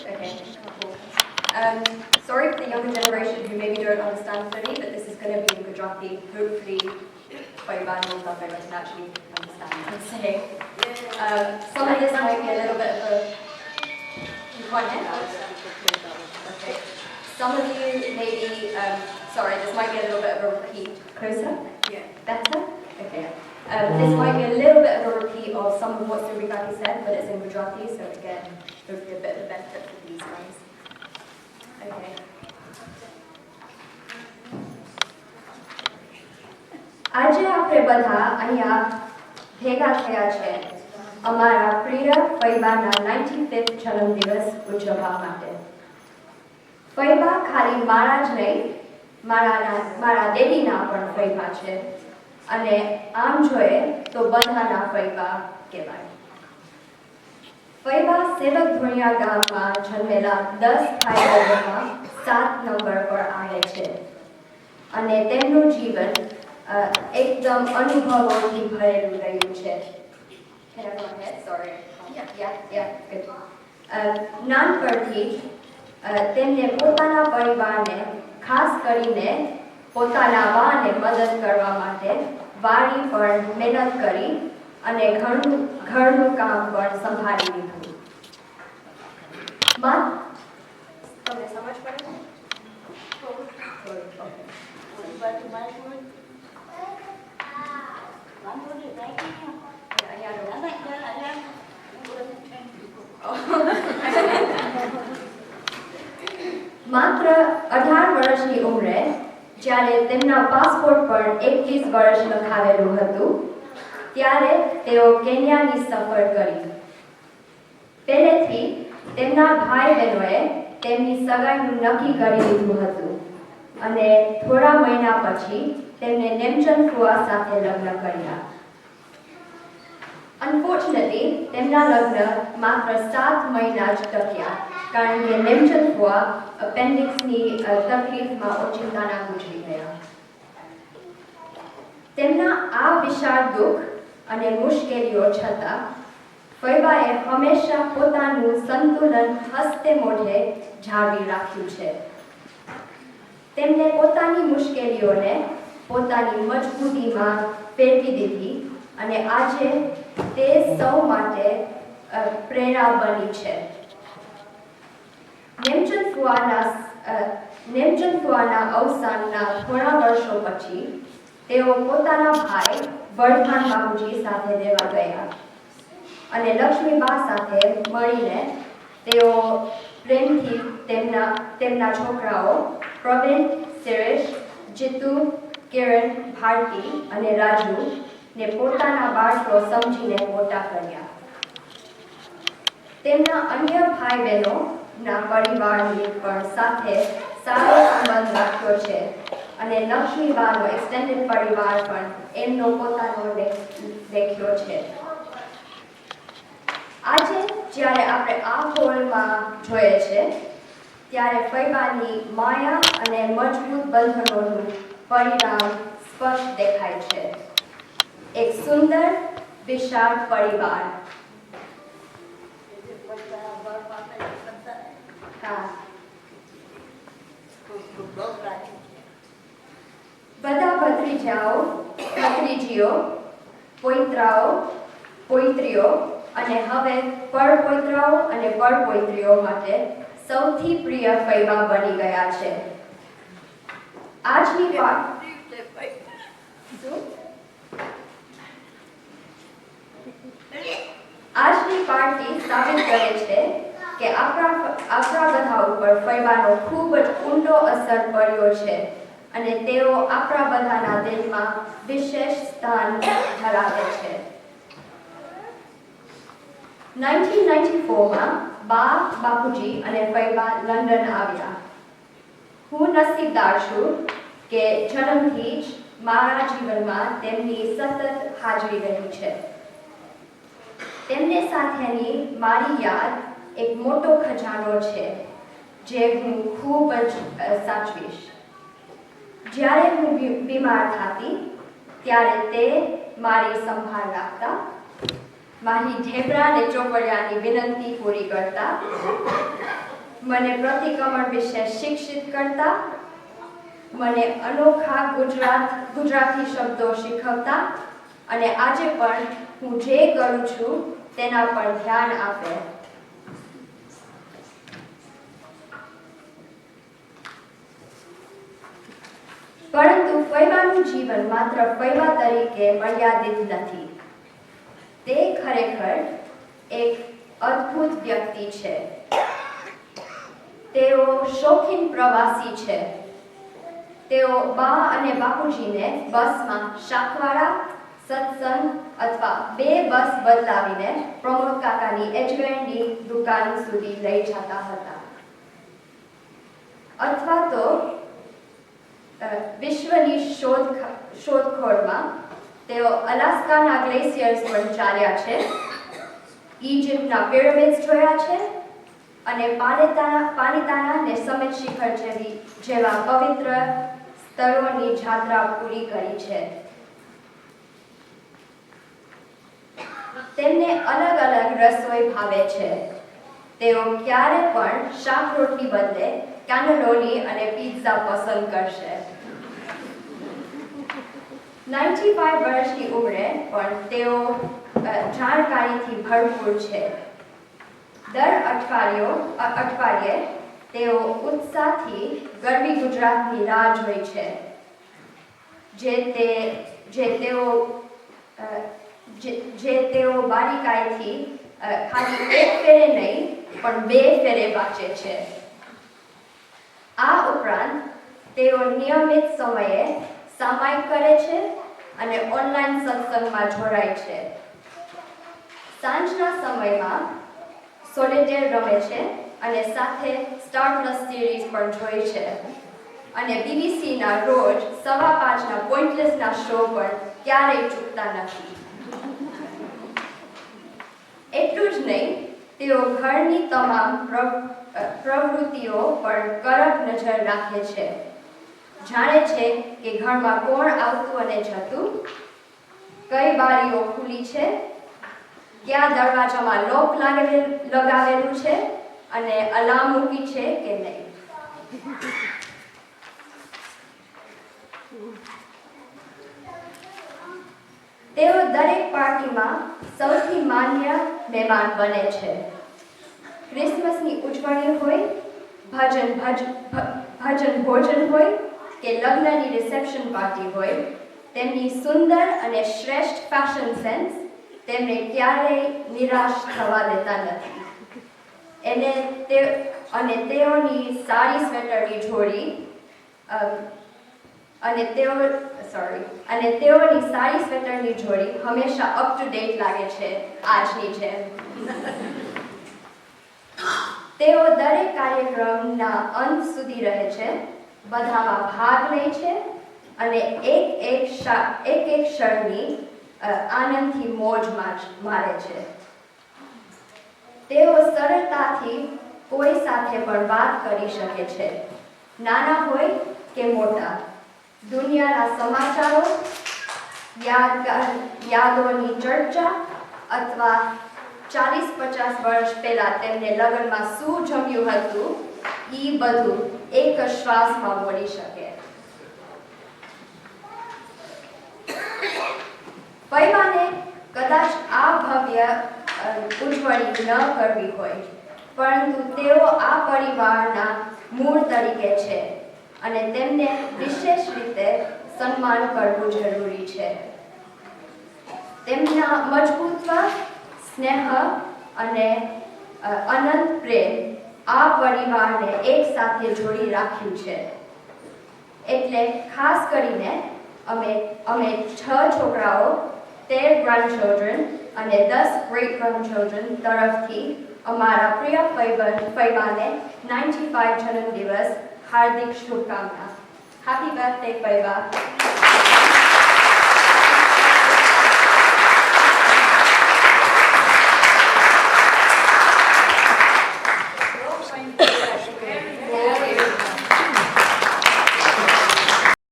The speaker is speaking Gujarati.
Okay, cool. Sorry for the younger generation who maybe don't understand fully, but this is going to be in Gujarati. Hopefully, Faiba knows that I can actually understand what I'm saying. Some of this might be a little bit of a... You can't hear that? Okay. Some of you maybe... sorry, this might be a little bit of a repeat. Closer? Yeah. Better? Okay. This might be a little bit of a repeat of some of what Surikati said, but it's in Gujarati, so again, hopefully a bit of a benefit for these guys. Okay. આજે આપણે બધા અહીંયા ભેગા થયા છે અમારા પ્રિય ફૈબાના 95th જન્મદિવસ ઉજવવા માટે. ફૈબા ખાલી મારા જ નહીં, મારા ડેડીના પણ ફૈબા છે અને આમ જોઈએ તો બધાના ફૈબા કહેવાય. ફૈબા સેવક ધોણિયા ગામમાં જન્મેલા 10 ભાઈ બહેનોમાં 7 નંબર પર આવે છે અને તેમનું જીવન એકદમ અનુભવોથી ભરેલું રહ્યું છે. Can I go ahead? Sorry. Yeah, good. નાનપણથી તેમને પોતાના પરિવારને ખાસ કરીને પોતાના બાને મદદ કરવા માટે વાડી પર મહેનત કરી અને ઘરનું કામ પણ સંભાળી લીધું. તમને સમજ પડે છે? માત્ર 18 વર્ષની ઉંમરે જ્યારે તેમના પાસપોર્ટ પર 21 વર્ષ લખાવેલું હતું ત્યારે તેઓ કેન્યાની સફર કરી. પહેલેથી તેમના ભાઈ બહેનોએ તેમની સગાઈનું નક્કી કરી લીધું હતું અને થોડા મહિના પછી તેમને નેમચંદ ફુઆ સાથે લગ્ન કર્યા. Unfortunately, તેમના લગ્ન માત્ર 7 મહિના જ ટક્યા કારણ કે નેમચંદ ફુઆ અપેન્ડિક્સની તકલીફમાં ઓચિંતાના ગુજરી ગયા. તેમના આ વિશાળ દુઃખ અને મુશ્કેલીઓ છતાં ફૈબાએ હંમેશા પોતાનું સંતુલન હસ્તે મોઢે જાળવી રાખ્યું છે. તેમને પોતાની મુશ્કેલીઓને પોતાની મજબૂતીમાં ફેરવી દીધી અને આજે તે સૌ માટે પ્રેરણા બની છે. નેમચંદ ફુઆના અવસાનના થોડા વર્ષો પછી તેઓ પોતાના ભાઈ વરધાન બાપુજી સાથે રહેવા ગયા અને લક્ષ્મીબા સાથે મળીને તેઓ પ્રેમથી તેમના છોકરાઓ પ્રવીણ, શિરેશ, જીતુ, કિરણ, ભારતી અને રાજુ ને પોતાના બાળકો સમજીને મોટા કર્યા. તેમના અન્ય ભાઈ બહેનોના પરિવારની પણ સાથે સારો સંબંધ રાખ્યો છે અને લક્ષ્મીબાનો એક્સટેન્ડેડ પરિવાર પણ એમનો પોતાનો દેખ્યો છે. આજે જ્યારે આપણે આ હોલમાં જોઈએ છે ત્યારે ફૈબાની માયા અને મજબૂત બંધનોનું પરિણામ સ્પષ્ટ દેખાય છે. એક સુંદર વિશાળ પરિવાર. બધા ભત્રીજીઓ, પોઈત્રાઓ, પોઈત્રીઓ અને હવે પરપોઈત્રાઓ અને પરપોઈત્રીઓ માટે સૌથી પ્રિય ફૈબા બની ગયા છે. આજની પાર્ટી સાબિત કરે છે કે આપણા બધા ઉપર ફૈબાનો ખૂબ જ ઊંડો અસર પડ્યો છે અને તેઓ આપણા બધાના દિલમાં વિશેષ સ્થાન ધરાવે છે. 1994માં બાપુજી અને ફૈબા લંડન આવ્યા. હું નસીબદાર છું કે જન્મથી જ મારા જીવનમાં તેમની સતત હાજરી રહી છે. તેમની સાથેની મારી યાદ એક મોટો ખજાનો છે જે હું ખૂબ જ સાચવીશ. જ્યારે હું બીમાર થતી ત્યારે તે મારી સંભાળ રાખતા, મારી ઢેબરા અને ચોપડિયાની વિનંતી પૂરી કરતા મને પ્રતિક્રમણ વિશે શિક્ષિત કરતા, મને અનોખા ગુજરાતી શબ્દો શીખવતા અને આજે પણ હું જે કરું છું તેના પર ધ્યાન આપે. પરંતુ ફૈબાનું જીવન માત્ર ફૈબા તરીકે મર્યાદિત નથી. તે ખરેખર એક અદ્ભુત વ્યક્તિ છે. તેઓ શોખીન પ્રવાસી છે. તેઓ બા અને બાપુજીને બસમાં શાકવાળા, સત્સંગ અથવા 2 બસ બદલાવીને પ્રમોદ કાકાની એજવેરની દુકાન સુધી લઈ જતા હતા. અથવા તો વિશ્વની શોધખોળમાં તેઓ અલાસ્કાના ગ્લેશિયર્સ પર ચાલ્યા છે, ઇજિપ્તના પિરામિડ્સ જોયા છે અને પાલિતાના ને સમિત શિખર જેવા પવિત્ર સ્થળોની યાત્રા પૂરી કરી છે. તેમને અલગ અલગ રસોઈ ભાવે છે. તેઓ ક્યારે પણ શાક રોટલી બદલે કાનોલોની અને પિઝા પસંદ કરશે. 95 વર્ષની ઉંમરે પણ તેઓ જાણકારીથી ભરપૂર છે. દર અઠવાડિયે તેઓ ઉત્સાહથી ગરવી ગુજરાતની રાહ જોઈ છે, જે તેઓ બારીકાઈથી ખાલી 1 ફેરે નહીં પણ 2 ફેરે વાંચે છે. આ ઉપરાંત તેઓ નિયમિત સમયે સામાયિક કરે છે અને ઓનલાઈન સત્સંગમાં જોડાય છે. સાંજના સમયમાં સોલિટેર રમે છે અને સાથે સ્ટાર પ્લસ સિરીઝ પણ જોઈ છે અને બીબીસીના રોજ 5:15ના પોઇન્ટલેસના શો પણ ક્યારેય ચૂકતા નથી. એટલું જ નહીં, તેઓ ઘરની તમામ પ્રવૃત્તિઓ પર કડક નજર રાખે છે. જાણે છે કે ઘરમાં કોણ આવતું અને જતું, કઈ બારીઓ ખુલ્લી છે, ક્યાં દરવાજામાં લોક લગાવેલું છે અને અલાર્મ મૂકી છે કે નહીં. તેઓ દરેક પાર્ટીમાં સૌથી માન્ય મહેમાન બને છે. ક્રિસમસની ઉજવણી હોય, ભજન ભોજન હોય કે લગ્નની રિસેપ્શન પાર્ટી હોય, તેમની સુંદર અને શ્રેષ્ઠ ફેશન સેન્સ તેમને ક્યારેય નિરાશ થવા દેતા નથી. તેઓની સાડી સ્વેટરની જોડી હંમેશા અપ ટુ ડેટ લાગે છે, આજની જેમ. તેઓ દરેક કાર્યક્રમના અંત સુધી રહે છે, બધામાં ભાગ લે છે અને એક ક્ષણની આનંદથી મોજ મારે છે. તેઓ સરળતાથી કોઈ સાથે પણ વાત કરી શકે છે, નાના હોય કે મોટા. દુનિયાના સમાચારો, યાદોની ચર્ચા અથવા 40-50 વર્ષ પહેલા તેમને લગ્નમાં શું જમ્યું હતું, એ બધું એક જ શ્વાસમાં બોલી શકે. ફૈબાને કદાચ આ ભવ્ય ઉજવણી ન કરવી હોય, પરંતુ તેઓ આ પરિવારના મૂળ તરીકે છે અને તેમને વિશેષ રીતે સન્માન કરવું જરૂરી છે. તેમના મજબૂતત્વ, સ્નેહ અને અનંત પ્રેમ આ પરિવારને એક સાથે જોડી રાખ્યું છે. એટલે ખાસ કરીને અમે 6 છોકરાઓ, 13 ગ્રાન્ડચિલ્ડ્રન અને 10 ગ્રેટ ગ્રાન્ડચિલ્ડ્રન તરફથી અમારા પ્રિય ફૈબાને 95 જન્મદિવસ હાર્દિક શુભકામના. Happy birthday ફૈબા.